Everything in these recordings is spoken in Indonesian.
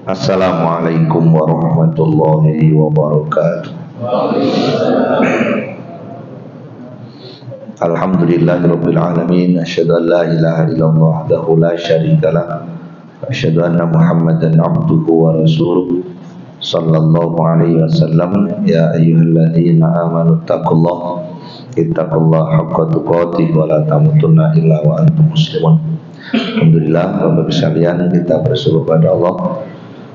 Assalamualaikum warahmatullahi wabarakatuh. Alhamdulillahirabbil alamin, asyhadu an la ilaha illallah wahdahu la syarikalah, asyhadu anna Muhammadan abduhu wa rasuluh sallallahu alaihi wasallam. Ya ayyuhalladzina amanu taqullaha haqqa tuqatih wa la tamutunna illa wa antum muslimun. Alhamdulillah, Bapak Ibu sekalian, kita bersyukur pada Allah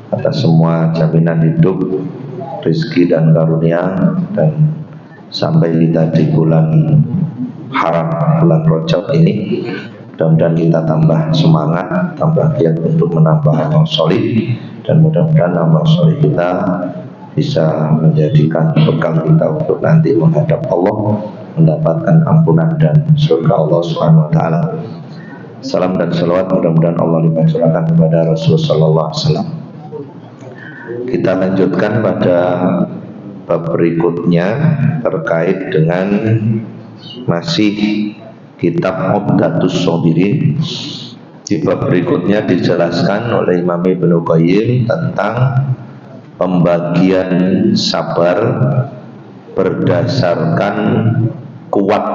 atas semua jaminan hidup, rezeki dan karunia, dan sampai kita di bulan haram, bulan Rajab ini, mudah-mudahan kita tambah semangat, tambah giat untuk menambah amal soleh, dan mudah-mudahan amal soleh kita bisa menjadikan bekal kita untuk nanti menghadap Allah, mendapatkan ampunan dan surga Allah Subhanahu wa taala. Salam dan salawat mudah-mudahan Allah limpahkan kepada Rasulullah sallallahu alaihi wasallam. Kita lanjutkan pada bab berikutnya terkait dengan masih kitab Uqdatus Shabirin. Di bab berikutnya dijelaskan oleh Imam Ibnu Qayyim tentang pembagian sabar berdasarkan kuat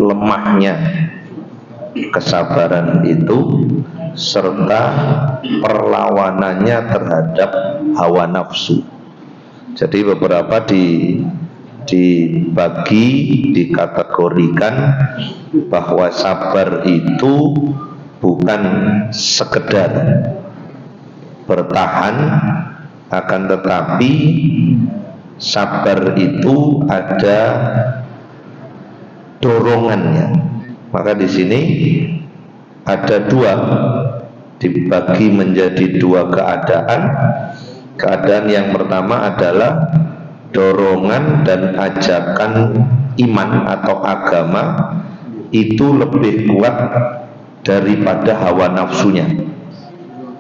lemahnya kesabaran itu serta perlawanannya terhadap hawa nafsu. Jadi beberapa dibagi, dikategorikan bahwa sabar itu bukan sekedar bertahan, akan tetapi sabar itu ada dorongannya. Maka di sini ada dua, dibagi menjadi dua keadaan. Keadaan yang pertama adalah dorongan dan ajakan iman atau agama itu lebih kuat daripada hawa nafsunya.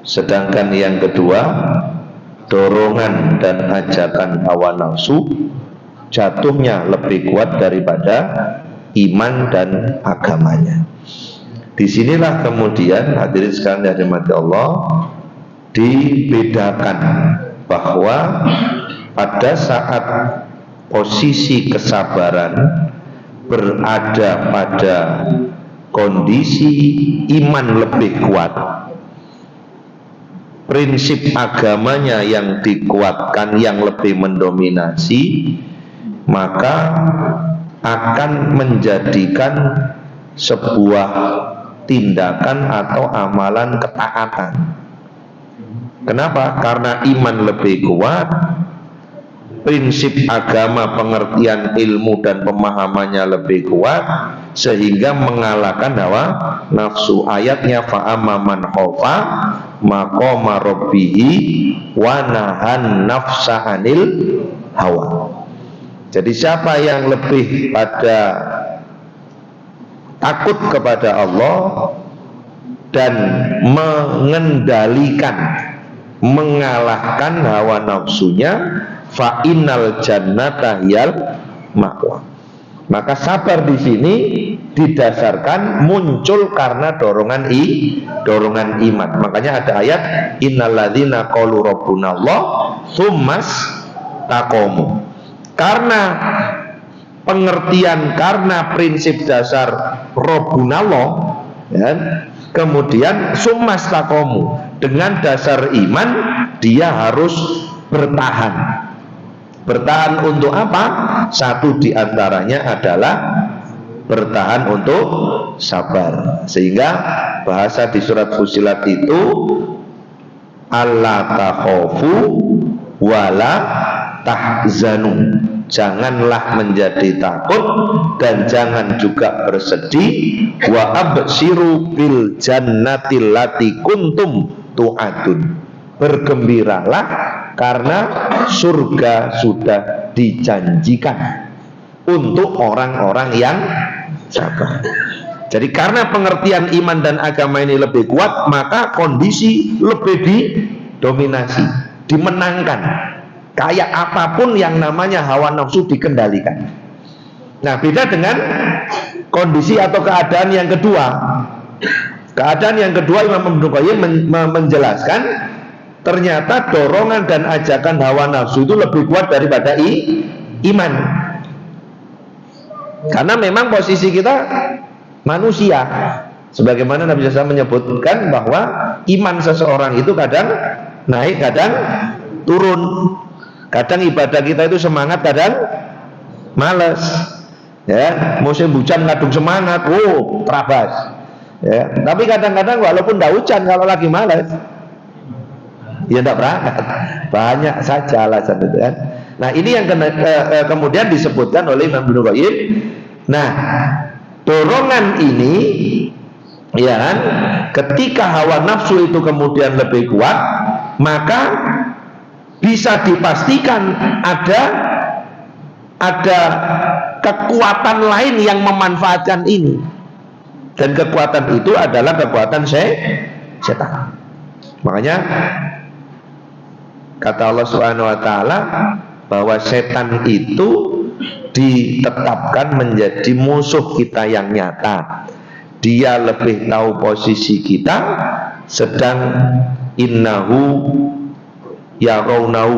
Sedangkan yang kedua, dorongan dan ajakan hawa nafsu jatuhnya lebih kuat daripada iman dan agamanya. Disinilah kemudian hadirin sekalian yang dirahmati Allah, dibedakan bahwa pada saat posisi kesabaran berada pada kondisi iman lebih kuat, prinsip agamanya yang dikuatkan, yang lebih mendominasi, maka akan menjadikan sebuah tindakan atau amalan ketaatan. Kenapa? Karena iman lebih kuat, prinsip agama, pengertian ilmu dan pemahamannya lebih kuat, sehingga mengalahkan hawa nafsu. Ayatnya fa'amma man khafa maqama rabbihi wa nahan nafsa 'anil hawa. Jadi siapa yang lebih pada takut kepada Allah dan mengendalikan, mengalahkan hawa nafsunya, fa innal jannata hiyal ma'wa. Maka sabar di sini didasarkan muncul karena dorongan iman. Makanya ada ayat innalladzina qalu rabbunallah tsummas taqamu. Karena pengertian, karena prinsip dasar Rabbunallah, ya, kemudian summas taqamu, dengan dasar iman dia harus bertahan. Bertahan untuk apa? Satu diantaranya adalah bertahan untuk sabar. Sehingga bahasa di surat Fussilat itu alla takhafu wala tahzanu, janganlah menjadi takut dan jangan juga bersedih. Wa abshiru bil jannatil lati kuntum tu'adun, bergembiralah karena surga sudah dijanjikan untuk orang-orang yang sabar. Jadi karena pengertian iman dan agama ini lebih kuat, maka kondisi lebih didominasi, dimenangkan. Kayak apapun yang namanya hawa nafsu dikendalikan. Nah, beda dengan kondisi atau keadaan yang kedua. Keadaan yang kedua, Imam Ibnu Qayyim menjelaskan ternyata dorongan dan ajakan hawa nafsu itu lebih kuat daripada iman. Karena memang posisi kita manusia. Sebagaimana Nabi SAW menyebutkan bahwa iman seseorang itu kadang naik, kadang turun. Kadang ibadah kita itu semangat, kadang males. Ya, musim hujan kadung semangat, terabas. Ya, tapi kadang-kadang walaupun tidak hujan, kalau lagi males, ya tidak berangkat. Banyak saja alasan itu kan. Nah, ini yang kemudian disebutkan oleh Imam Ibnu Qayyim. Nah, dorongan ini, ya kan, ketika hawa nafsu itu kemudian lebih kuat, maka bisa dipastikan ada kekuatan lain yang memanfaatkan ini, dan kekuatan itu adalah kekuatan setan. Makanya kata Allah Subhanahu wa taala bahwa setan itu ditetapkan menjadi musuh kita yang nyata. Dia lebih tahu posisi kita, sedang innahu yarawnahu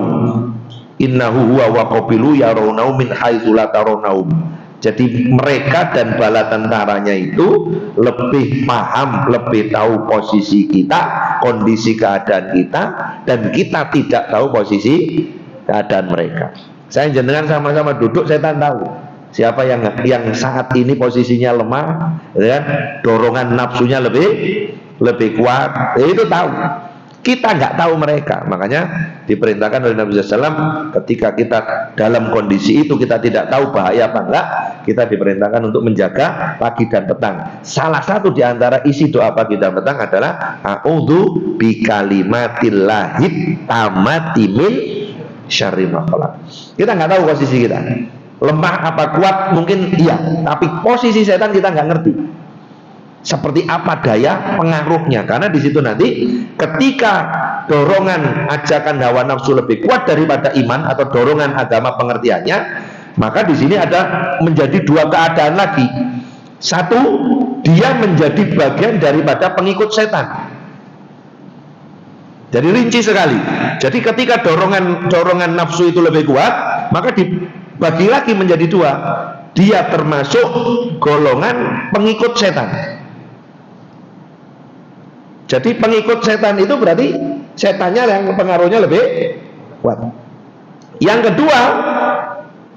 huwa wa qabilu yarawnahu min haitsu la tarawnahum. Jadi mereka dan bala tentaranya itu lebih paham, lebih tahu posisi kita, kondisi keadaan kita, dan kita tidak tahu posisi keadaan mereka. Saya jenengan sama-sama duduk, setan tahu siapa yang saat ini posisinya lemah, ya, dorongan nafsunya lebih kuat, ya, itu tahu. Kita nggak tahu mereka. Makanya diperintahkan oleh Nabi SAW, ketika kita dalam kondisi itu kita tidak tahu bahaya apa enggak, kita diperintahkan untuk menjaga pagi dan petang. Salah satu di antara isi doa pagi dan petang adalah a'udzu bikalimatillahi tammati min syarri ma khalaq. Kita nggak tahu posisi kita, lemah apa kuat, mungkin iya, tapi posisi setan kita nggak ngerti seperti apa daya pengaruhnya. Karena di situ nanti ketika dorongan ajakan hawa nafsu lebih kuat daripada iman atau dorongan agama pengertiannya, maka di sini ada menjadi dua keadaan lagi. Satu, dia menjadi bagian daripada pengikut setan. Jadi rinci sekali. Jadi ketika dorongan nafsu itu lebih kuat, maka dibagi lagi menjadi dua. Dia termasuk golongan pengikut setan. Jadi pengikut setan itu berarti setannya yang pengaruhnya lebih kuat. Yang kedua,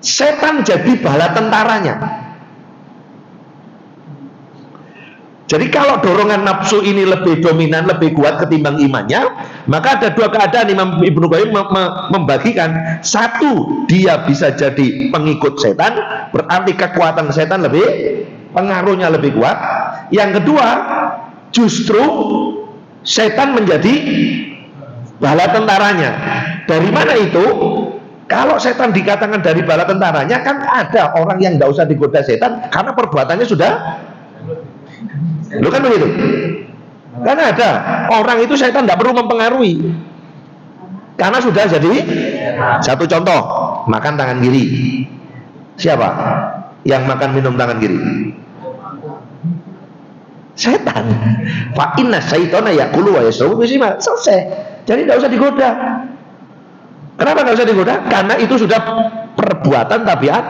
setan jadi bala tentaranya. Jadi kalau dorongan nafsu ini lebih dominan, lebih kuat ketimbang imannya, maka ada dua keadaan. Imam Ibnu Qayyim membagikan. Satu, dia bisa jadi pengikut setan, berarti kekuatan setan pengaruhnya lebih kuat. Yang kedua, justru setan menjadi bala tentaranya. Dari mana itu? Kalau setan dikatakan dari bala tentaranya, kan ada orang yang nggak usah digoda setan karena perbuatannya sudah, lu kan begitu? Kan ada orang itu setan nggak perlu mempengaruhi karena sudah jadi. Satu contoh, makan tangan kiri. Siapa yang makan minum tangan kiri? Setan. Fa inna syaitana yaqulu wa yashrabu bismillah. Selesai. Jadi tidak usah digoda. Kenapa tidak usah digoda? Karena itu sudah perbuatan tabiat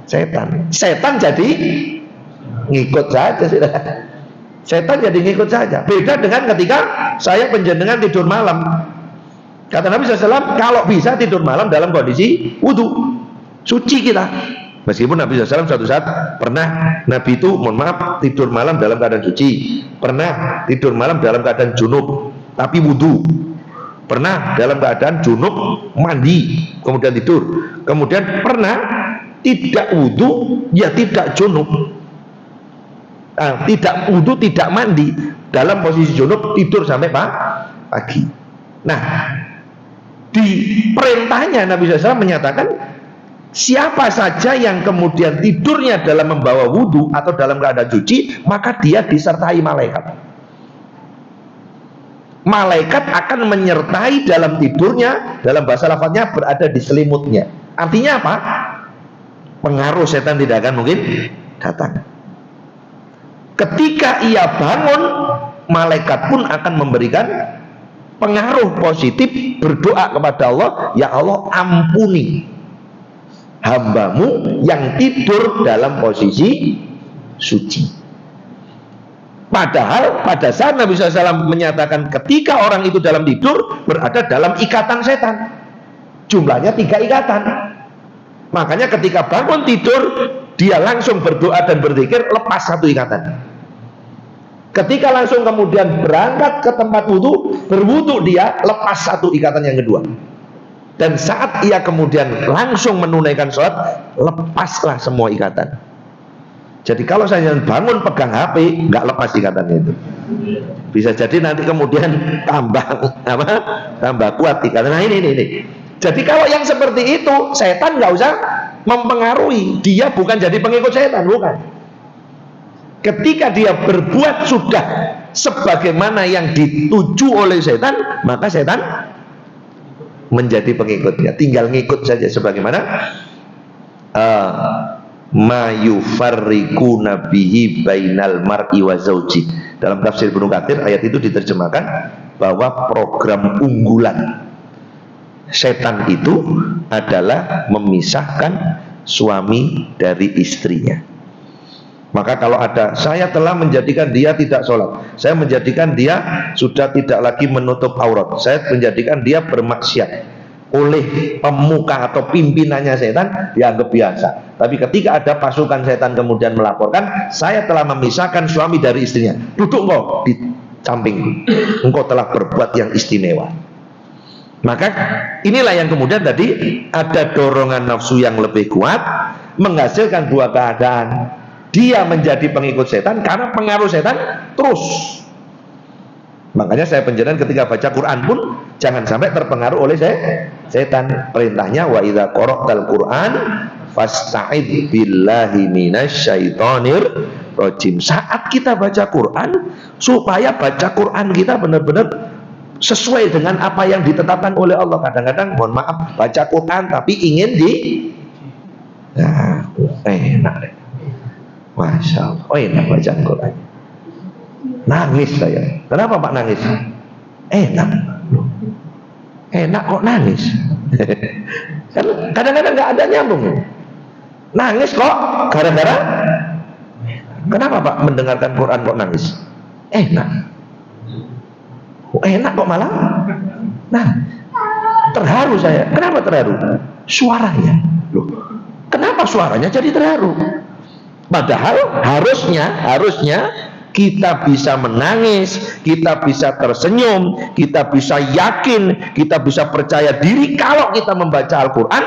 setan. Setan jadi ngikut saja sudah. Setan jadi ngikut saja. Beda dengan ketika saya penjenengan tidur malam. Kata Nabi SAW, kalau bisa tidur malam dalam kondisi wudu, suci kita. Meskipun Nabi SAW suatu saat pernah, Nabi itu mohon maaf tidur malam dalam keadaan suci, pernah tidur malam dalam keadaan junub tapi wudu, pernah dalam keadaan junub mandi kemudian tidur, kemudian pernah tidak wudu ya tidak junub, tidak wudu tidak mandi, dalam posisi junub tidur sampai pagi. Nah, di perintahnya Nabi SAW menyatakan, siapa saja yang kemudian tidurnya dalam membawa wudhu atau dalam keadaan suci, maka dia disertai malaikat. Malaikat akan menyertai dalam tidurnya, dalam bahasa lafaznya berada di selimutnya. Artinya apa? Pengaruh setan tidak akan mungkin datang. Ketika ia bangun, malaikat pun akan memberikan pengaruh positif berdoa kepada Allah, ya Allah ampuni hambamu yang tidur dalam posisi suci. Padahal pada saat Nabi SAW menyatakan ketika orang itu dalam tidur berada dalam ikatan setan, jumlahnya 3 ikatan. Makanya ketika bangun tidur dia langsung berdoa dan berzikir, lepas 1 ikatan. Ketika langsung kemudian berangkat ke tempat wudhu, berwudhu dia lepas 1 ikatan yang kedua. Dan saat ia kemudian langsung menunaikan sholat, lepaslah semua ikatan. Jadi kalau saya bangun pegang HP, nggak lepas ikatannya itu. Bisa jadi nanti kemudian tambah kuat ikatan. Nah ini. Jadi kalau yang seperti itu, setan nggak usah mempengaruhi. Dia bukan jadi pengikut setan, bukan. Ketika dia berbuat sudah sebagaimana yang dituju oleh setan, maka setan menjadi pengikutnya. Tinggal ngikut saja sebagaimana ma yufarriquna bihi bainal mar'i wa zauji. Dalam tafsir Ibnu Katsir ayat itu diterjemahkan bahwa program unggulan setan itu adalah memisahkan suami dari istrinya. Maka kalau ada, saya telah menjadikan dia tidak sholat, saya menjadikan dia sudah tidak lagi menutup aurat, saya menjadikan dia bermaksiat, oleh pemuka atau pimpinannya setan dianggap biasa. Tapi ketika ada pasukan setan kemudian melaporkan, saya telah memisahkan suami dari istrinya, duduk kok di samping, engkau telah berbuat yang istimewa. Maka inilah yang kemudian tadi ada dorongan nafsu yang lebih kuat, menghasilkan 2 keadaan. Dia menjadi pengikut setan karena pengaruh setan terus. Makanya saya penjelasan ketika baca Quran pun jangan sampai terpengaruh oleh setan. Perintahnya wa idza qara'tal Qur'an fasta'id billahi minasyaitonir rajim. Saat kita baca Quran, supaya baca Quran kita benar-benar sesuai dengan apa yang ditetapkan oleh Allah. Kadang-kadang mohon maaf baca Quran tapi ingin enak deh. Masya Allah, enak bacaan Quran. Nangis saya. Kenapa Pak nangis? Enak. Loh. Enak kok nangis? Kan kadang-kadang nggak ada nyambung. Nangis kok gara-gara? Kenapa Pak mendengarkan Quran kok nangis? Enak. Enak kok malah? Nah, terharu saya. Kenapa terharu? Suaranya. Loh, kenapa suaranya jadi terharu? Padahal harusnya kita bisa menangis, kita bisa tersenyum, kita bisa yakin, kita bisa percaya diri kalau kita membaca Al-Quran,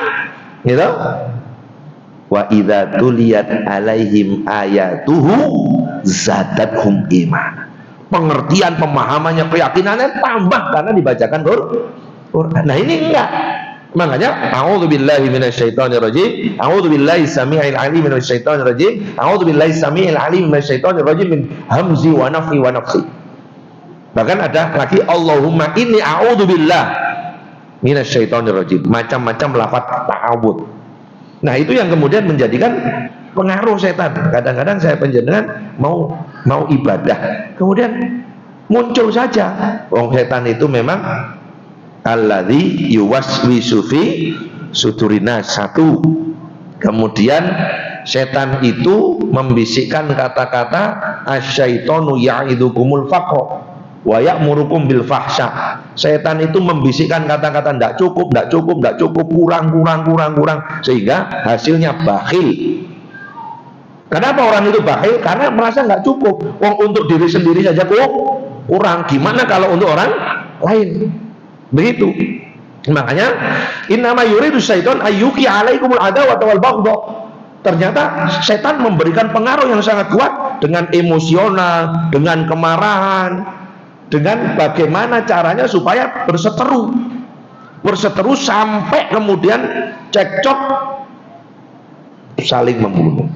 gitu. Wa idza tuliyat alaihim ayatuhu zadathum iman. Pengertian, pemahamannya, keyakinannya tambah karena dibacakan Quran. Nah ini enggak. Makanya a'udzubillahi minasyaitonirrajim, a'udzubillahi samii'il 'alim minasyaitonirrajim, a'udzubillahi samii'il 'alim minasyaitonirrajim min hamzi wa nafi wa nafsi. Bahkan ada lagi Allahumma inni a'udzubillah minasyaitonirrajim. Macam-macam lafaz ta'awud. Nah, itu yang kemudian menjadikan pengaruh setan. Kadang-kadang saya penjenengan mau ibadah, kemudian muncul saja setan itu memang alladzi yuwaswisu fi sudurina 1. Kemudian setan itu membisikkan kata-kata asyaitonu ya'idukumul faqra wa ya'murukum bil fahsya. Setan itu membisikkan kata-kata ndak cukup, kurang, sehingga hasilnya bakhil. Kenapa orang itu bakhil? Karena merasa nggak cukup. Untuk diri sendiri saja kurang, gimana kalau untuk orang lain? Begitu. Makanya innama yuridu syaiton ayyuki alaikumul adawata wal baghdha. Ternyata setan memberikan pengaruh yang sangat kuat dengan emosional, dengan kemarahan, dengan bagaimana caranya supaya berseteru sampai kemudian cekcok, saling membunuh.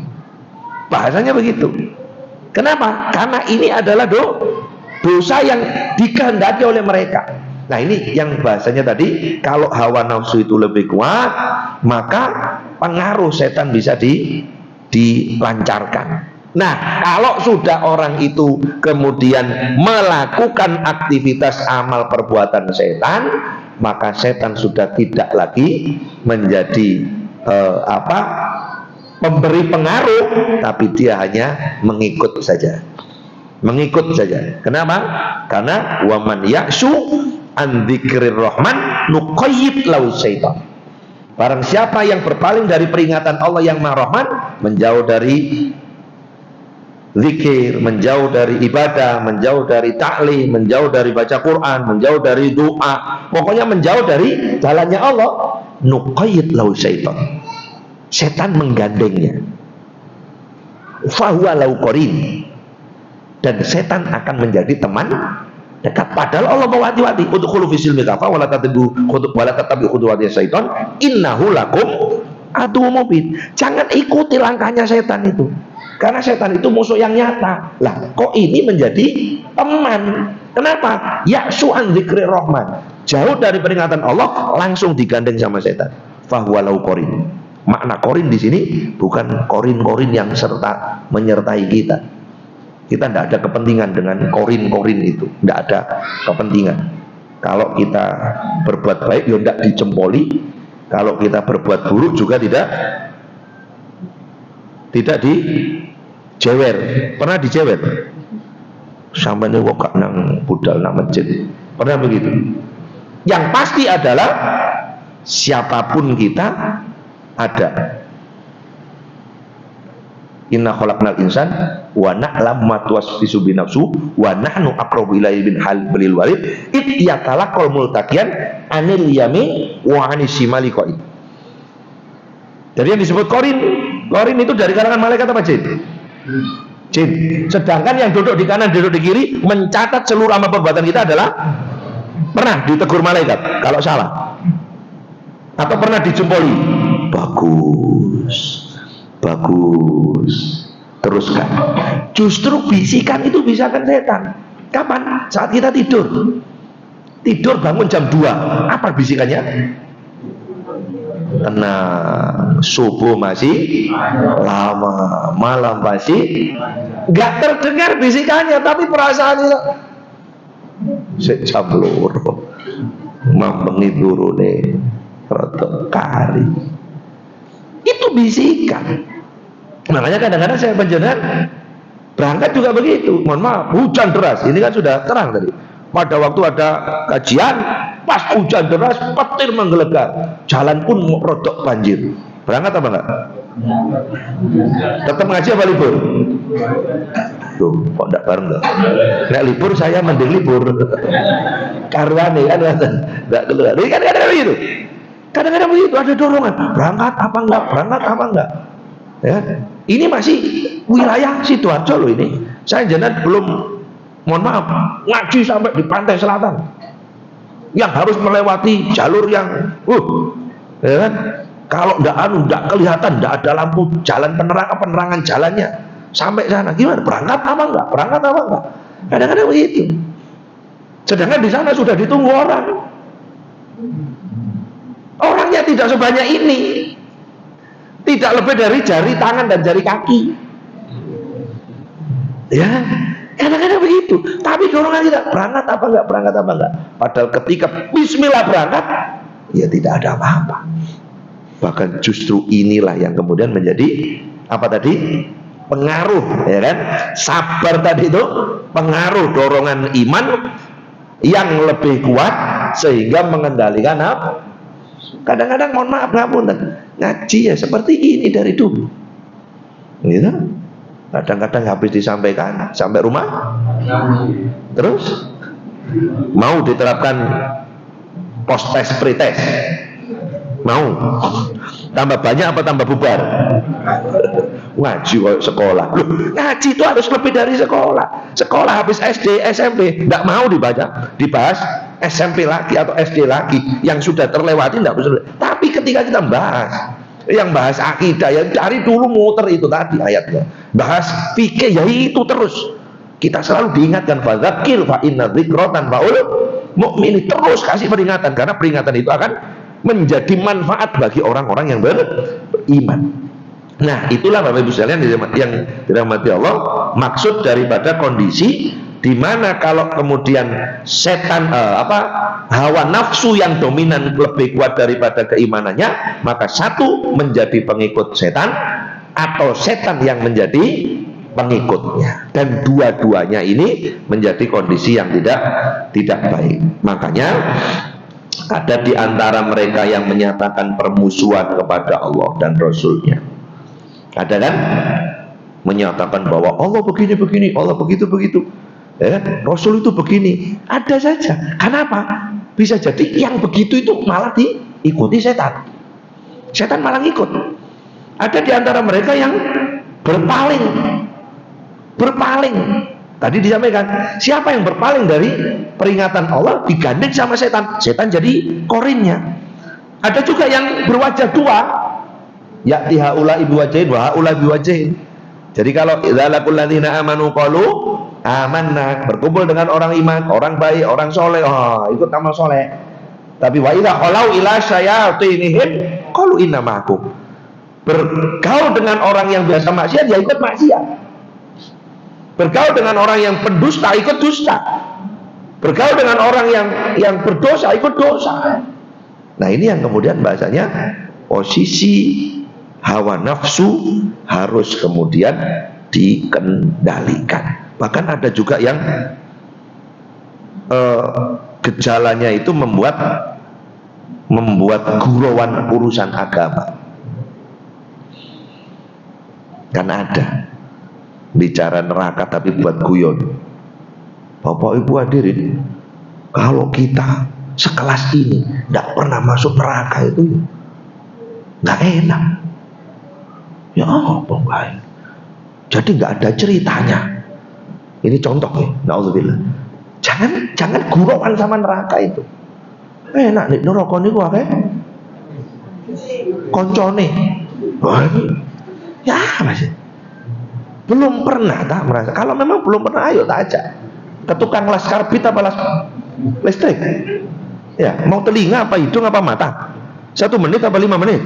Bahasanya begitu. Kenapa? Karena ini adalah dosa yang dikehendaki oleh mereka. Nah ini yang bahasanya tadi, kalau hawa nafsu itu lebih kuat, maka pengaruh setan bisa dilancarkan. Nah, kalau sudah orang itu kemudian melakukan aktivitas amal perbuatan setan, maka setan sudah tidak lagi menjadi pemberi pengaruh, tapi dia hanya mengikut saja. Mengikut saja. Kenapa? Karena waman ya'shu an dzikrir rahman nuqayyid lahu syaitan. Barang siapa yang berpaling dari peringatan Allah yang Maha Rahman, menjauh dari zikir, menjauh dari ibadah, menjauh dari ta'lim, menjauh dari baca Quran, menjauh dari doa, pokoknya menjauh dari jalannya Allah, nuqayyid lahu syaitan. Setan menggandengnya. Fahuwa lahu qarin. Dan setan akan menjadi teman dekat. Padahal Allah mewati-wati, udkhulu fil silmi kafa wala tatabi'u khutuwati syaitan innahu lakum aduwwum mubin. Jangan ikuti langkahnya setan itu. Karena setan itu musuh yang nyata. Lah, kok ini menjadi teman? Kenapa? Ya'su an dzikrir rahman. Jauh dari peringatan Allah, langsung digandeng sama setan. Fahuwa lahu qarin. Makna qarin di sini bukan qarin-qarin yang menyertai kita. Kita tidak ada kepentingan dengan korin-korin itu, tidak ada kepentingan. Kalau kita berbuat baik, ya tidak dicempoli. Kalau kita berbuat buruk juga tidak dijewer. Pernah dijewer? Sampai nih wokak nang budal nang masjid. Pernah begitu? Yang pasti adalah siapapun kita ada. Inna khalaqnal insan wa na'lam ma tuwaswisu bi nafsu wa nahnu aqrabu ilaihi min hablil warid id yatalaqal multaqiyan anil yamin wa anis shimali qa'id. Jadi yang disebut qarin itu dari kalangan malaikat apa jin? Jin. Sedangkan yang duduk di kanan, duduk di kiri mencatat seluruh amal perbuatan kita adalah pernah ditegur malaikat kalau salah atau pernah dijempoli. Bagus, teruskan. Justru bisikan itu bisikan setan. Kapan? Saat kita tidur bangun jam 2. Apa bisikannya? Tenang, subuh masih lama, malam masih nggak terdengar bisikannya, tapi perasaan itu sejam loro mambengi turune rada kari. Itu bisikan. Makanya kadang-kadang saya penjenengan berangkat juga begitu. Mohon maaf, hujan deras. Ini kan sudah terang tadi. Pada waktu ada kajian, pas hujan deras, petir menggelegar, jalan pun rodok banjir. Berangkat apa enggak? Tetap ngaji apa libur? Tuh, kok enggak bareng enggak? Nek libur saya mending libur. Karena nih kan enggak keluar. Ini kan kadang-kadang begitu. Kadang-kadang begitu, ada dorongan. Berangkat apa enggak? Ya. Ini masih wilayah Sidoarjo loh ini. Saya jangan belum, mohon maaf, ngaji sampai di pantai selatan. Yang harus melewati jalur yang ya kan? Kalau enggak kelihatan, enggak ada lampu jalan penerangan jalannya sampai sana. Gimana? Berangkat apa enggak? Kadang-kadang begitu. Sedangkan di sana sudah ditunggu orang. Orangnya tidak sebanyak ini. Tidak lebih dari jari tangan dan jari kaki. Ya, kadang-kadang begitu. Tapi dorongan kita berangkat apa enggak? Padahal ketika bismillah berangkat, ya tidak ada apa-apa. Bahkan justru inilah yang kemudian menjadi apa tadi? Pengaruh, ya kan? Sabar tadi itu pengaruh dorongan iman yang lebih kuat sehingga mengendalikan apa? Kadang-kadang mohon maaf ngaji ya seperti ini dari dulu. Gitu. Kadang-kadang habis disampaikan sampai rumah, terus mau diterapkan post test pretest, mau tambah banyak apa tambah bubar? Ngaji kayak sekolah. Loh, ngaji itu harus lebih dari sekolah. Sekolah habis SD, SMP, tidak mau dibahas SMP lagi atau SD lagi yang sudah terlewati tidak bisa. Tapi ketika kita bahas akidah, ya dari dulu muter itu tadi ayatnya. Bahas fikih, ya itu terus. Kita selalu diingatkan fadzakir fa inna dzikra tanfa'ul mu'minin. Terus kasih peringatan karena peringatan itu akan menjadi manfaat bagi orang-orang yang beriman. Nah, itulah Bapak Ibu sekalian yang dirahmati Allah, maksud daripada kondisi di mana kalau kemudian setan hawa nafsu yang dominan lebih kuat daripada keimanannya, maka satu menjadi pengikut setan atau setan yang menjadi pengikutnya, dan dua-duanya ini menjadi kondisi yang tidak baik. Makanya ada di antara mereka yang menyatakan permusuhan kepada Allah dan Rasul-Nya. Ada kan? Menyatakan bahwa Allah begini-begini, Allah begitu-begitu, Rasul itu begini. Ada saja. Kenapa? Bisa jadi yang begitu itu malah diikuti setan. Setan malah ikut. Ada di antara mereka yang berpaling. Tadi disampaikan, siapa yang berpaling dari peringatan Allah digandeng sama setan, setan jadi korinnya. Ada juga yang berwajah dua, ya'ti haula ibu wajahin wa haula ibu wajahin. Jadi kalau idzalaqul ladzina amanu qalu amanna, berkumpul dengan orang iman, orang baik, orang soleh, ikut amal soleh. Tapi wa idza khalau ila syayatinihim qalu inna ma'akum. Bergaul dengan orang yang biasa maksiat, ya ikut maksiat. Bergaul dengan orang yang pendusta, ikut dusta. Bergaul dengan orang yang berdosa, ikut dosa. Nah, ini yang kemudian bahasanya posisi hawa nafsu harus kemudian dikendalikan. Bahkan ada juga yang gejalanya itu membuat gurauan urusan agama. Kan ada bicara neraka tapi buat guyon. Bapak Ibu hadirin, kalau kita sekelas ini tidak pernah masuk neraka itu nggak enak. Ya apa baik. Jadi nggak ada ceritanya. Ini contoh nih, naudzubillah. Jangan gurauan sama neraka itu. Enak nih neraka niku akeh koncone. Ya masih belum pernah tak merasa. Kalau memang belum pernah, ayo tak ajak ke tukang las karbit apa las listrik. Ya, mau telinga apa hidung apa mata? 1 menit apa 5 menit?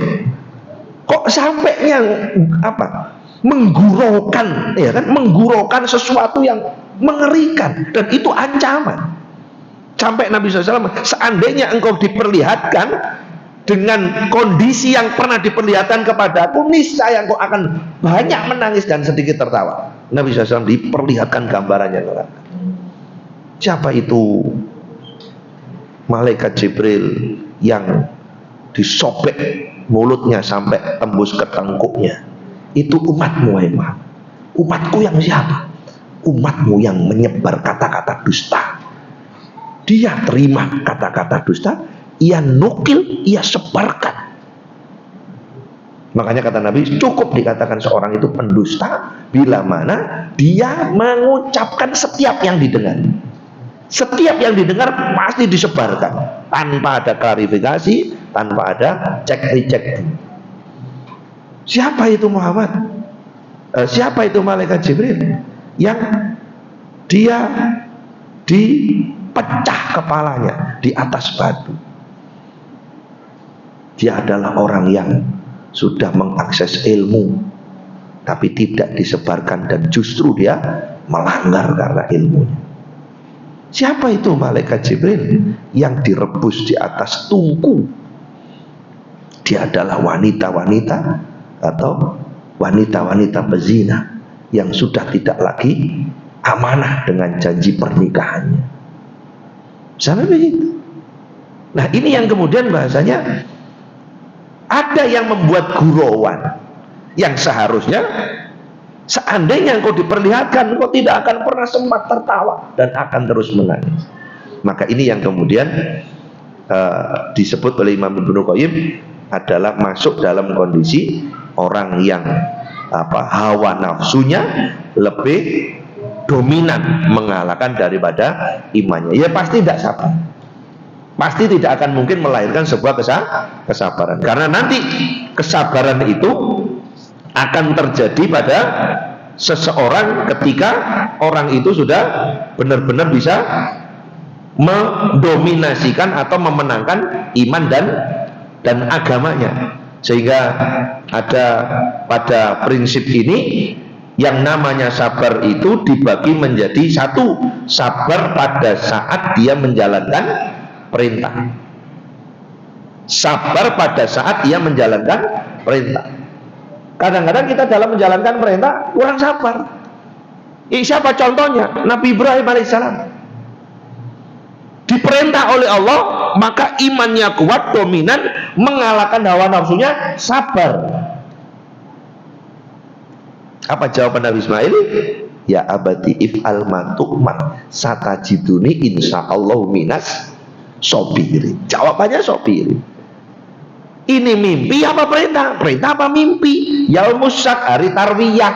Kok sampai yang mengguraukan, ya kan? Mengguraukan sesuatu yang mengerikan, dan itu ancaman. Sampai Nabi SAW, seandainya engkau diperlihatkan dengan kondisi yang pernah diperlihatkan kepadaku, niscaya engkau akan banyak menangis dan sedikit tertawa. Nabi SAW diperlihatkan gambarannya neraka. Siapa itu? Malaikat Jibril yang disobek mulutnya sampai tembus ke tengkuknya. Itu umatmu, Muhammad. Umatku yang siapa? Umatmu yang menyebar kata-kata dusta. Dia terima kata-kata dusta, ia nukil, ia sebarkan. Makanya kata Nabi, cukup dikatakan seorang itu pendusta bila mana dia mengucapkan setiap yang didengar. Setiap yang didengar pasti disebarkan tanpa ada klarifikasi, tanpa ada cek-recek. Siapa itu Muhammad? Siapa itu malaikat Jibril yang dia dipecah kepalanya di atas batu? Dia adalah orang yang sudah mengakses ilmu tapi tidak disebarkan, dan justru dia melanggar karena ilmunya. Siapa itu malaikat Jibril yang direbus di atas tungku? Dia adalah wanita-wanita atau wanita-wanita pezina yang sudah tidak lagi amanah dengan janji pernikahannya. Sampai begitu. Nah, ini yang kemudian bahasanya ada yang membuat gurauan, yang seharusnya seandainya engkau diperlihatkan, engkau tidak akan pernah sempat tertawa dan akan terus menangis. Maka ini yang kemudian disebut oleh Imam Ibnu Qayyim adalah masuk dalam kondisi orang yang hawa nafsunya lebih dominan mengalahkan daripada imannya. Ya pasti tidak sabar. Pasti tidak akan mungkin melahirkan sebuah kesabaran. Karena nanti kesabaran itu akan terjadi pada seseorang ketika orang itu sudah benar-benar bisa mendominasikan atau memenangkan iman dan agamanya. Sehingga ada pada prinsip ini yang namanya sabar itu dibagi menjadi satu, sabar pada saat dia menjalankan perintah. Sabar pada saat ia menjalankan perintah. Kadang-kadang kita dalam menjalankan perintah kurang sabar. Siapa contohnya? Nabi Ibrahim alaihissalam. Diperintah oleh Allah, maka imannya kuat, dominan, mengalahkan hawa nafsunya, sabar. Apa jawaban Nabi Ismail? Ya abadi if'al ma tu'mar satajiduni insyaallah minas sobirin. Jawabannya sobirin. Ini mimpi apa perintah? Perintah apa mimpi? Yaumus syak, hari tarwiyah,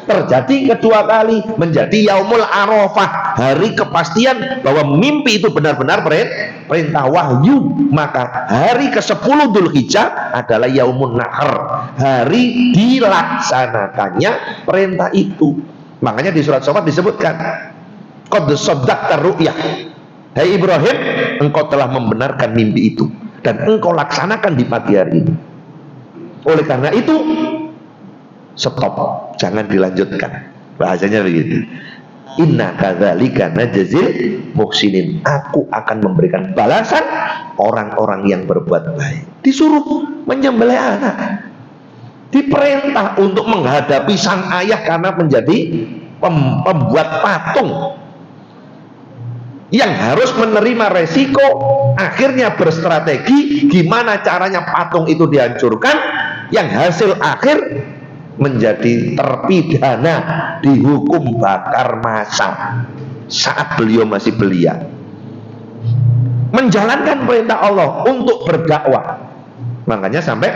terjadi kedua kali, menjadi yaumul arafah, hari kepastian bahwa mimpi itu benar-benar perintah wahyu. Maka hari ke-10 Dzulhijjah adalah yaumun nahar, hari dilaksanakannya perintah itu. Makanya di surat Shafat disebutkan qad shaddaqta ru'yah, hai Ibrahim, engkau telah membenarkan mimpi itu dan engkau laksanakan di pagi hari ini. Oleh karena itu stop, jangan dilanjutkan. Bahasanya begitu. Inna kadzalika najzil muhsinin. Aku akan memberikan balasan orang-orang yang berbuat baik. Disuruh menyembelih anak, diperintah untuk menghadapi sang ayah karena menjadi pembuat patung yang harus menerima resiko, akhirnya berstrategi gimana caranya patung itu dihancurkan, yang hasil akhir menjadi terpidana, dihukum bakar massa saat beliau masih belia, menjalankan perintah Allah untuk berdakwah. Makanya sampai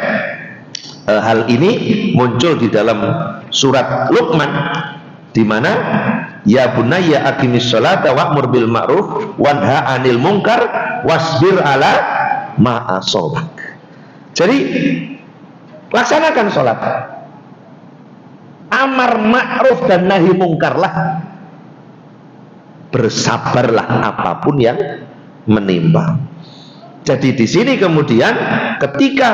hal ini muncul di dalam surat Luqman, di mana ya bunayya aqimis sholata wa'mur bil ma'ruf wanha 'anil munkar wasbir ala ma asabak. Jadi laksanakan sholat, amar ma'ruf dan nahi mungkarlah, bersabarlah apapun yang menimpa. Jadi di sini kemudian ketika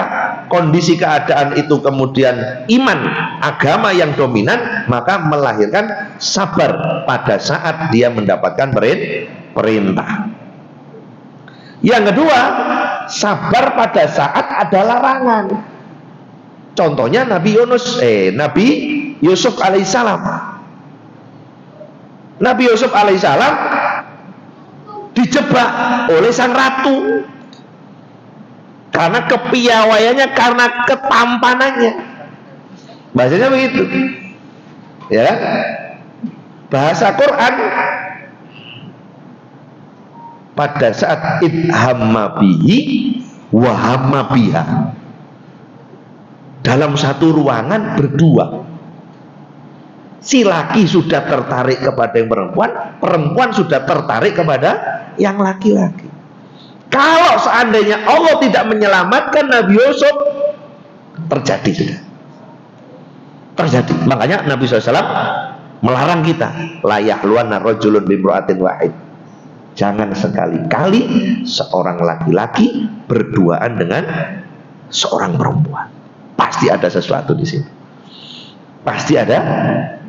kondisi keadaan itu kemudian iman, agama yang dominan, maka melahirkan sabar pada saat dia mendapatkan perintah. Yang kedua, sabar pada saat ada larangan. Contohnya Nabi Yusuf alaihissalam. Nabi Yusuf alaihissalam dijebak oleh sang ratu karena kepiawaiannya, karena ketampanannya. Bahasanya begitu, ya. Bahasa Quran pada saat idhamma bihi wa hamma biha, dalam satu ruangan berdua, si laki sudah tertarik kepada yang perempuan, perempuan sudah tertarik kepada yang laki-laki. Kalau seandainya Allah tidak menyelamatkan Nabi Yusuf, terjadi sudah. Terjadi. Makanya Nabi SAW melarang kita, la yahluanna rajulun bimra'atin wahid. Jangan sekali-kali seorang laki-laki berduaan dengan seorang perempuan. Pasti ada sesuatu di sini. Pasti ada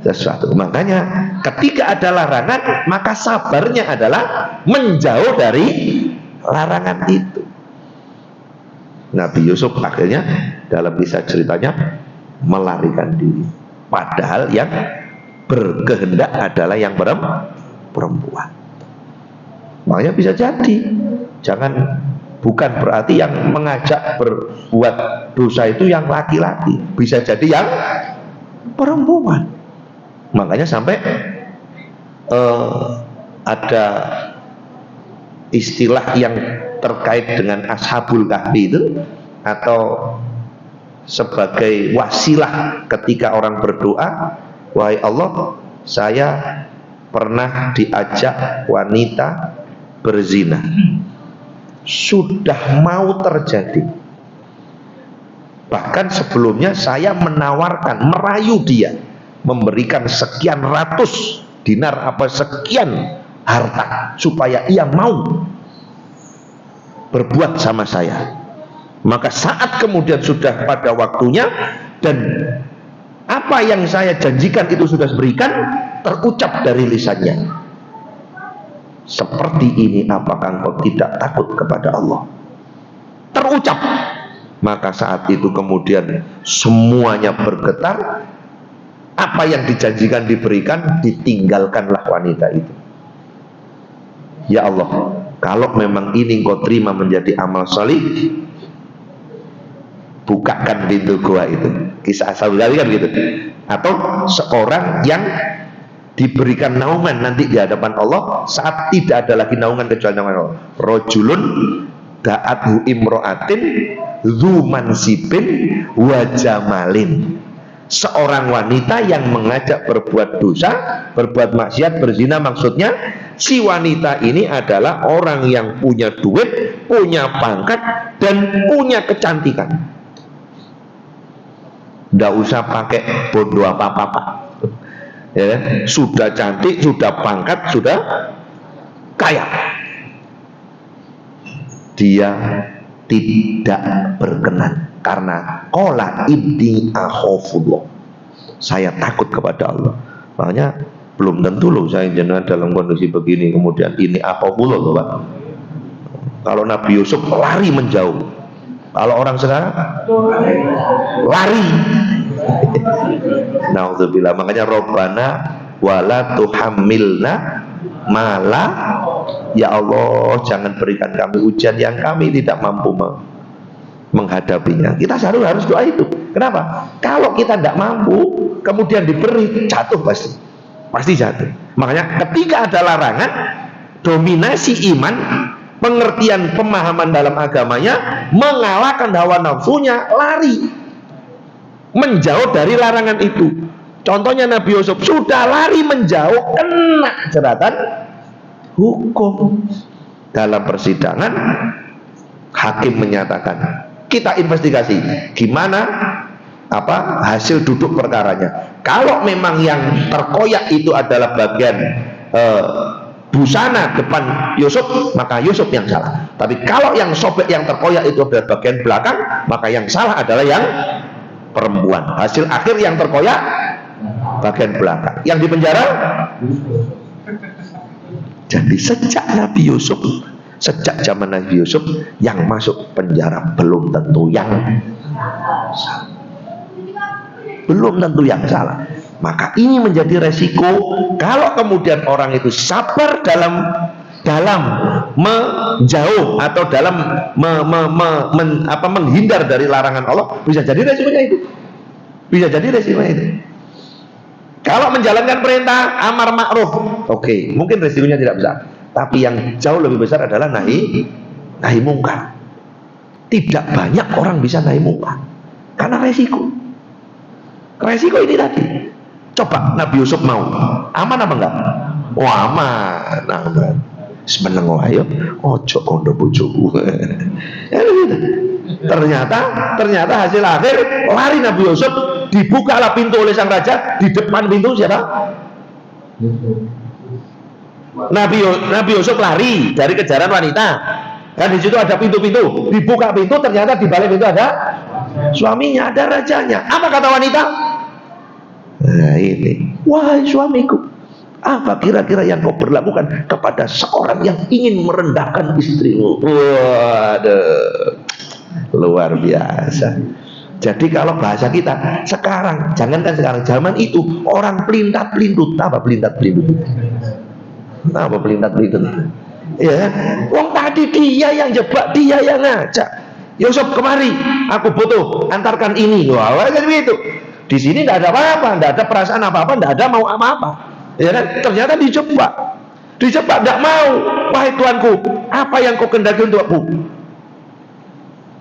sesuatu. Makanya ketika ada larangan, maka sabarnya adalah menjauh dari larangan itu. Nabi Yusuf akhirnya dalam kisah ceritanya melarikan diri, padahal yang berkehendak adalah yang perempuan. Makanya bisa jadi, bukan berarti yang mengajak berbuat dosa itu yang laki-laki, bisa jadi yang perempuan. Makanya sampai ada istilah yang terkait dengan Ashabul Kahfi itu, atau sebagai wasilah ketika orang berdoa, wahai Allah, saya pernah diajak wanita berzina, sudah mau terjadi, bahkan sebelumnya saya menawarkan, merayu dia, memberikan sekian ratus dinar apa sekian harta supaya ia mau berbuat sama saya. Maka saat kemudian sudah pada waktunya dan apa yang saya janjikan itu sudah berikan, terucap dari lisannya, seperti ini apakah engkau tidak takut kepada Allah? Terucap. Maka saat itu kemudian semuanya bergetar. Apa yang dijanjikan diberikan, ditinggalkanlah wanita itu. Ya Allah, kalau memang ini engkau terima menjadi amal salih, bukakan pintu gua itu. Kisah Ashabul Kahfi kan gitu. Atau seorang yang diberikan naungan nanti di hadapan Allah saat tidak ada lagi naungan kecuali naungan Allah. Rojulun da'athu imro'atin dzu mansibin wa jamalin. Seorang wanita yang mengajak berbuat dosa, berbuat maksiat, berzina, maksudnya si wanita ini adalah orang yang punya duit, punya pangkat, dan punya kecantikan. Nggak usah pakai bondo apa-apa, ya, sudah cantik, sudah pangkat, sudah kaya, dia tidak berkenan karena qala inni akhafullah, saya takut kepada Allah. Makanya belum tentu loh saya jenengan dalam kondisi begini kemudian ini akhafullah loh Pak. Kalau Nabi Yusuf lari menjauh, kalau orang sekarang lari. Naudzubillah. Makanya Rabbana wala tuhammilna mala, ya Allah jangan berikan kami ujian yang kami tidak mampu menghadapinya. Kita harus doa itu. Kenapa? Kalau kita tidak mampu kemudian diberi, jatuh pasti jatuh. Makanya ketika ada larangan, dominasi iman, pengertian pemahaman dalam agamanya, mengalahkan hawa nafsunya, lari menjauh dari larangan itu. Contohnya Nabi Yusuf sudah lari menjauh, kena jeratan hukum. Dalam persidangan hakim menyatakan, kita investigasi gimana hasil duduk perkaranya. Kalau memang yang terkoyak itu adalah bagian busana depan Yusuf, maka Yusuf yang salah. Tapi kalau yang sobek, yang terkoyak itu adalah bagian belakang, maka yang salah adalah yang perempuan. Hasil akhir yang terkoyak bagian belakang, yang di penjara. Jadi sejak Nabi Yusuf, sejak zaman Nabi Yusuf, yang masuk penjara belum tentu yang salah. Belum tentu yang salah. Maka ini menjadi resiko kalau kemudian orang itu sabar dalam menjauh atau dalam menghindar dari larangan Allah, bisa jadi resikonya itu. Bisa jadi resikonya itu. Kalau menjalankan perintah amar ma'ruf, oke, mungkin resikonya tidak besar. Tapi yang jauh lebih besar adalah nahi mungkar. Tidak banyak orang bisa nahi mungkar karena resiko. Resiko ini tadi. Coba Nabi Yusuf mau, aman apa enggak? Oh aman. Semeneng wae yo, ojo kondo bojoku. Ternyata hasil akhir lari Nabi Yusuf, dibukalah pintu oleh sang raja. Di depan pintu siapa? Nabi Yusuf lari dari kejaran wanita. Dan di situ ada pintu-pintu, dibuka pintu, ternyata di balik pintu ada suaminya, ada rajanya. Apa kata wanita? Nah ini, wahai suamiku, apa kira-kira yang kau berlakukan kepada seorang yang ingin merendahkan istrimu? Waduh, luar biasa. Jadi kalau bahasa kita sekarang, jangankan sekarang, zaman itu orang pelintat-pelintut. Apa pelintat-pelintut? Apa pelintat-pelintut? Ya, wong tadi dia yang jebak, dia yang ngajak. Yusuf kemari, aku butuh, antarkan ini. Wah, jadi begitu. Di sini tidak ada apa-apa, tidak ada perasaan apa-apa, tidak ada mau apa-apa. Ya kan? Ternyata dijebak, tidak mau. Wahai Tuanku, apa yang kau kendaki untukku?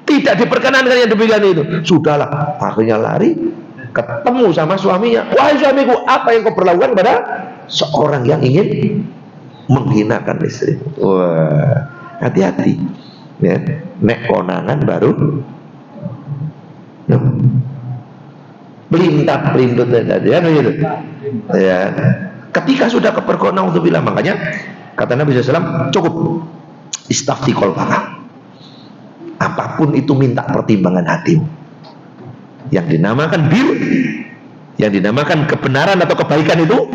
Tidak diperkenankan yang demikian itu. Sudahlah, akhirnya lari, ketemu sama suaminya. Wahai suamiku, apa yang kau berlakukan kepada seorang yang ingin menghinakan istri? Wah, hati-hati. Ya, nek konangan baru pelintat-pelintut tadi kan begitu. Ya, ketika sudah kepergok, naudzubillah, makanya kata Nabi SAW, cukup istafti qalbaka. apapun itu minta pertimbangan hatimu. Yang dinamakan bir, yang dinamakan kebenaran atau kebaikan itu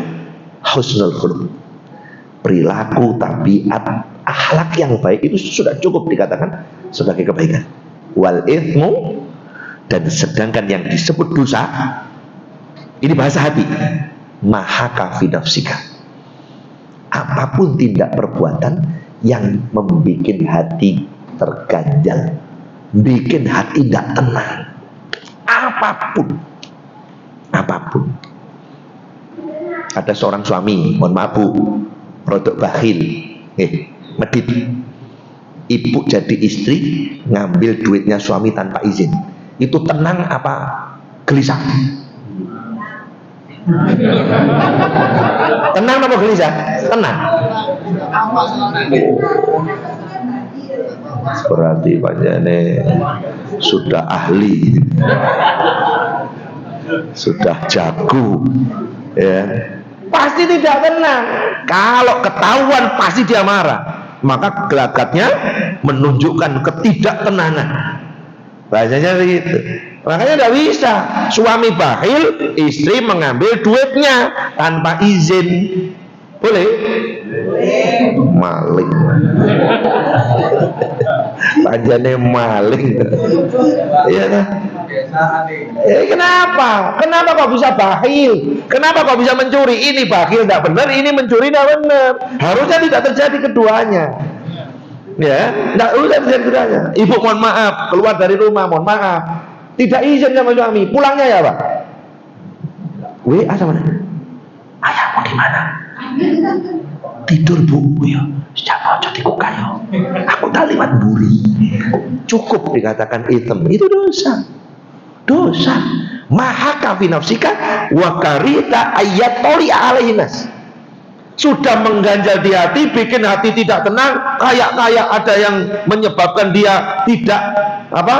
husnul khuluq. Perilaku, tabiat, akhlak yang baik itu sudah cukup dikatakan sebagai kebaikan. Wal ithmu, dan sedangkan yang disebut dosa ini bahasa hati, mahaka fi nafsika, apapun tindak perbuatan yang membuat hati terganjal, bikin hati tidak tenang, apapun. Ada seorang suami, mohon maaf bu, produk bakhil, medit. Ibu jadi istri ngambil duitnya suami tanpa izin, itu tenang apa gelisah? Tenang apa gelisah? Tenang. Berarti panjane sudah ahli, sudah jago, ya. Pasti tidak tenang. Kalau ketahuan pasti dia marah. Maka gelagatnya menunjukkan ketidaktenangan. Bahasanya begitu. Makanya tidak bisa suami bakhil, istri mengambil duitnya tanpa izin. Boleh? Maling. Panjane maling. Iya kan? Kenapa? Kenapa kok bisa bakhil? Kenapa kok bisa mencuri? Ini bakhil tidak benar, ini mencuri tidak benar. Harusnya tidak terjadi keduanya. Ya, tidak usah terjadi keduanya. Ibu mohon maaf, keluar dari rumah, mohon maaf, tidak izin sama suami, pulangnya ya Pak? WA sama mana? Ayah mau gimana? Tidur bu, ya. Siapa ojo tiku kayo? Aku tak liwat buri. Cukup dikatakan hitam, itu dosa. Dosa. Mahaka fi nafsika wa karita ayatoli alainas. Sudah mengganjal di hati, bikin hati tidak tenang, kayak ada yang menyebabkan dia tidak apa?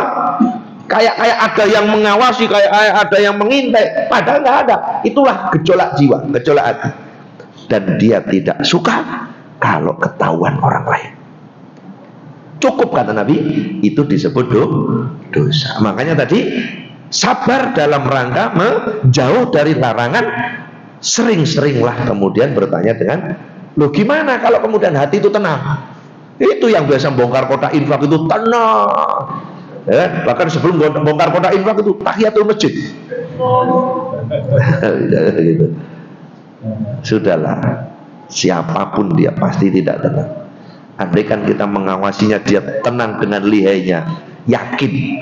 Kayak ada yang mengawasi, kayak ada yang mengintai, padahal nggak ada. Itulah gejolak jiwa, gejolak hati. Dan dia tidak suka kalau ketahuan orang lain. Cukup kata Nabi, itu disebut dosa. Makanya tadi sabar dalam rangka menjauh dari larangan. Sering-seringlah kemudian bertanya dengan, loh gimana kalau kemudian hati itu tenang? Itu yang biasa bongkar kotak infak itu tenang. Ya, bahkan sebelum bongkar kotak infak itu tahiyatul masjid. Gitu. Sudahlah, siapapun dia pasti tidak tenang. Andaikan kita mengawasinya, dia tenang dengan lihainya, yakin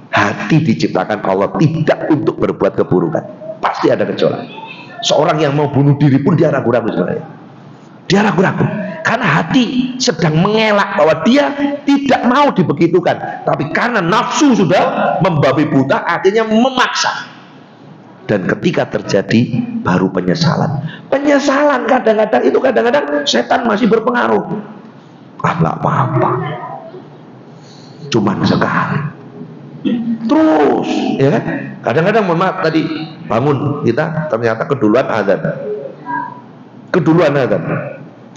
hati diciptakan Allah tidak untuk berbuat keburukan. Pasti ada gejolak. Seorang yang mau bunuh diri pun dia ragu-ragu sebenarnya. Dia ragu-ragu karena hati sedang mengelak bahwa dia tidak mau dibegitukan, tapi karena nafsu sudah membabi buta, artinya memaksa. Dan ketika terjadi baru penyesalan. Penyesalan kadang-kadang itu setan masih berpengaruh. Nggak apa-apa, cuman sekali. Terus, ya kan? Kadang-kadang mohon maaf tadi bangun kita ternyata keduluan azan.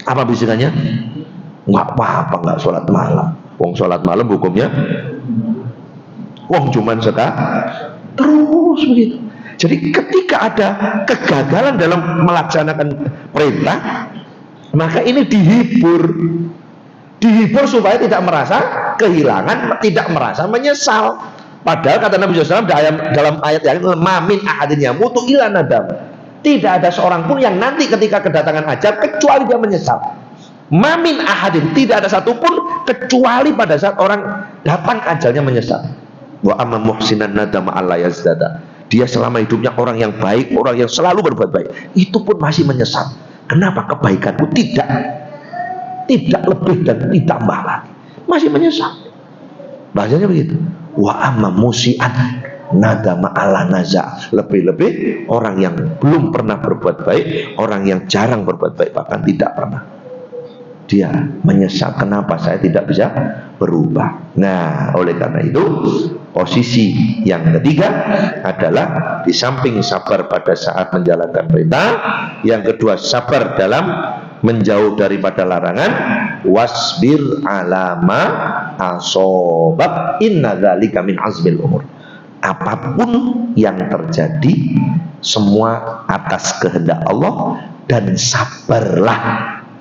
Apa bisikannya? Nggak apa-apa, nggak sholat malam. Wong sholat malam hukumnya, wong cuman sekali. Terus begitu. Jadi ketika ada kegagalan dalam melaksanakan perintah, maka ini dihibur supaya tidak merasa kehilangan, tidak merasa menyesal. Padahal kata Nabi SAW dalam ayat yang mamin ahadin yamutu illa nadam. Tidak ada seorang pun yang nanti ketika kedatangan ajal kecuali dia menyesal. Mamin ahadin, tidak ada satupun kecuali pada saat orang datang ajalnya menyesal. Wa amma muhsinan nadama alla yazdada. Dia selama hidupnya orang yang baik, orang yang selalu berbuat baik, itu pun masih menyesal. Kenapa kebaikanku tidak lebih dan tidak tambah lagi, masih menyesal. Bahasanya begitu. Wa amma musian nadama ala naza. Lebih-lebih orang yang belum pernah berbuat baik, orang yang jarang berbuat baik, bahkan tidak pernah, dia menyesal, kenapa saya tidak bisa berubah. Nah, oleh karena itu posisi yang ketiga adalah di samping sabar pada saat menjalankan perintah, yang kedua sabar dalam menjauh daripada larangan, wasbir alama asobak inna dzalika min azmil umur. Apapun yang terjadi semua atas kehendak Allah, dan sabarlah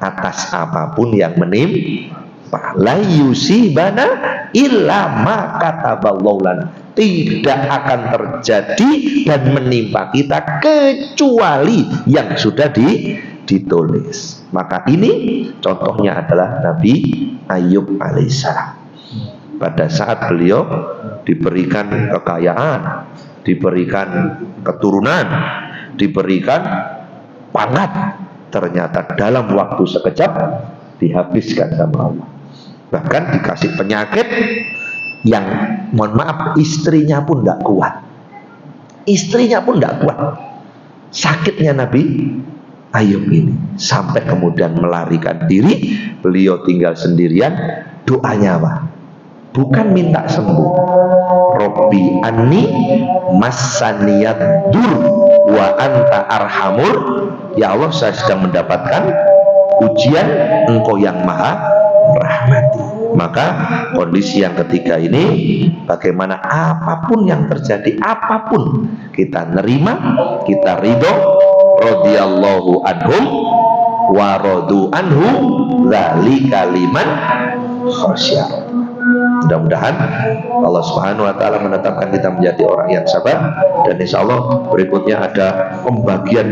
atas apapun yang menimpa. La yusibana illa ma kataballahu lana. Tidak akan terjadi dan menimpa kita kecuali yang sudah ditulis. Maka ini contohnya adalah Nabi Ayub alaihissalam. Pada saat beliau diberikan kekayaan, diberikan keturunan, diberikan pangan, ternyata dalam waktu sekejap dihabiskan sama Allah. Bahkan dikasih penyakit yang, mohon maaf, istrinya pun tidak kuat. Istrinya pun tidak kuat sakitnya Nabi Ayub ini, sampai kemudian melarikan diri. Beliau tinggal sendirian. Doanya apa? Bukan minta sembuh. Robbi anni massaniyad dur wa anta arhamur. Ya Allah, saya sedang mendapatkan ujian, Engkau yang maha merahmati. Maka kondisi yang ketiga ini, bagaimana apapun yang terjadi, apapun kita nerima, kita ridho. Radhiyallahu anhum wa radu anhu dzalika liman khasyah. Mudah-mudahan Allah Subhanahu wa taala menetapkan kita menjadi orang yang sabar, dan insya Allah berikutnya ada pembagian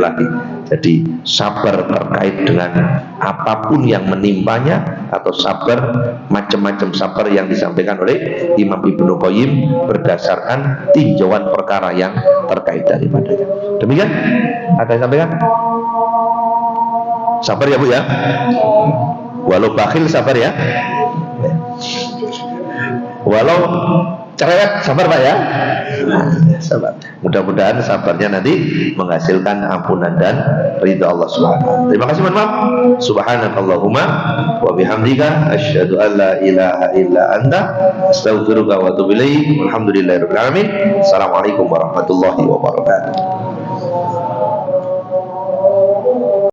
lagi. Jadi sabar terkait dengan apapun yang menimpanya, atau sabar macam-macam sabar yang disampaikan oleh Imam Ibnu Qayyim berdasarkan tinjauan perkara yang terkait daripadanya. Demikian ada yang sampaikan? Sabar ya Bu ya. Walau bakhil sabar ya. Walau cerewet sabar Pak ya. Sabar. Mudah-mudahan sabarnya nanti menghasilkan ampunan dan ridha Allah Subhanahu wa taala. Terima kasih, mohon maaf. Subhanakallahumma wa bihamdika asyhadu an la ilaha illa anta astaghfiruka wa atubu ilaik. Alhamdulillahirabbil alamin. Assalamualaikum warahmatullahi wabarakatuh.